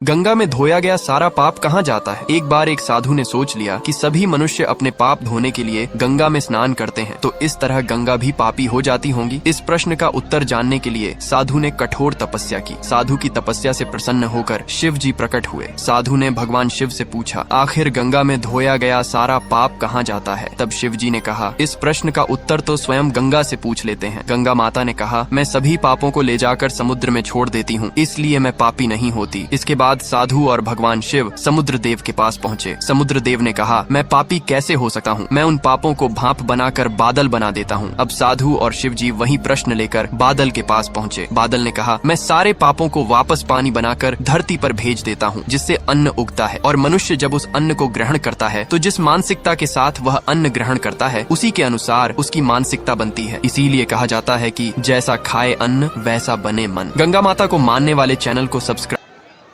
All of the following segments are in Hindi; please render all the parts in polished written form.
गंगा में धोया गया सारा पाप कहाँ जाता है। एक बार एक साधु ने सोच लिया कि सभी मनुष्य अपने पाप धोने के लिए गंगा में स्नान करते हैं, तो इस तरह गंगा भी पापी हो जाती होंगी। इस प्रश्न का उत्तर जानने के लिए साधु ने कठोर तपस्या की। साधु की तपस्या से प्रसन्न होकर शिव जी प्रकट हुए। साधु ने भगवान शिव से पूछा, आखिर गंगा में धोया गया सारा पाप कहाँ जाता है। तब शिव जी ने कहा, इस प्रश्न का उत्तर तो स्वयं गंगा से पूछ लेते हैं। गंगा माता ने कहा, मैं सभी पापों को ले जाकर समुद्र में छोड़ देती हूँ, इसलिए मैं पापी नहीं होती। इसके बाद साधु और भगवान शिव समुद्र देव के पास पहुँचे। समुद्र देव ने कहा, मैं पापी कैसे हो सकता हूँ, मैं उन पापों को भाप बनाकर बादल बना देता हूँ। अब साधु और शिव जी वही प्रश्न लेकर बादल के पास पहुँचे। बादल ने कहा, मैं सारे पापों को वापस पानी बनाकर धरती पर भेज देता हूँ, जिससे अन्न उगता है, और मनुष्य जब उस अन्न को ग्रहण करता है तो जिस मानसिकता के साथ वह अन्न ग्रहण करता है उसी के अनुसार उसकी मानसिकता बनती है। इसीलिए कहा जाता है कि जैसा खाए अन्न वैसा बने मन। गंगा माता को मानने वाले चैनल को सब्सक्राइब।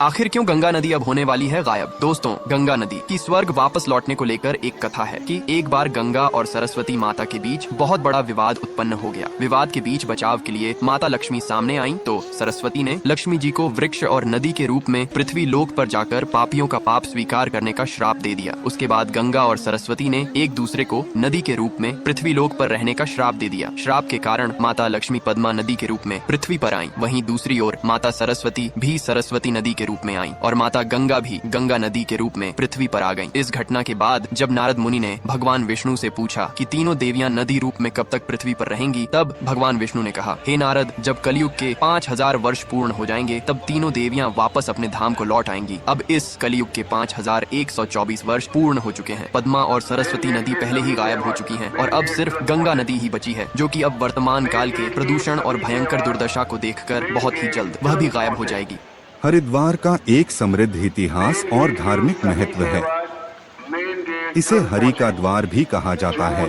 आखिर क्यों गंगा नदी अब होने वाली है गायब। दोस्तों, गंगा नदी की स्वर्ग वापस लौटने को लेकर एक कथा है कि एक बार गंगा और सरस्वती माता के बीच बहुत बड़ा विवाद उत्पन्न हो गया। विवाद के बीच बचाव के लिए माता लक्ष्मी सामने आई तो सरस्वती ने लक्ष्मी जी को वृक्ष और नदी के रूप में पृथ्वी लोक पर जाकर पापियों का पाप स्वीकार करने का श्राप दे दिया। उसके बाद गंगा और सरस्वती ने एक दूसरे को नदी के रूप में पृथ्वी लोक पर रहने का श्राप दे दिया। श्राप के कारण माता लक्ष्मी पद्मा नदी के रूप में पृथ्वी पर आई। वहीं दूसरी ओर माता सरस्वती भी सरस्वती नदी के रूप में आई और माता गंगा भी गंगा नदी के रूप में पृथ्वी पर आ गईं। इस घटना के बाद जब नारद मुनि ने भगवान विष्णु से पूछा कि तीनों देवियां नदी रूप में कब तक पृथ्वी पर रहेंगी, तब भगवान विष्णु ने कहा, हे नारद, जब कलयुग के 5000 वर्ष पूर्ण हो जाएंगे तब तीनों देवियां वापस अपने धाम को लौट आएंगी। अब इस कलयुग के 5124 वर्ष पूर्ण हो चुके हैं। पद्मा और सरस्वती नदी पहले ही गायब हो चुकी हैं और अब सिर्फ गंगा नदी ही बची है, जो कि अब वर्तमान काल के प्रदूषण और भयंकर दुर्दशा को देखकर बहुत ही जल्द वह भी गायब हो जाएगी। हरिद्वार का एक समृद्ध इतिहास और धार्मिक महत्व है। इसे हरि का द्वार भी कहा जाता है।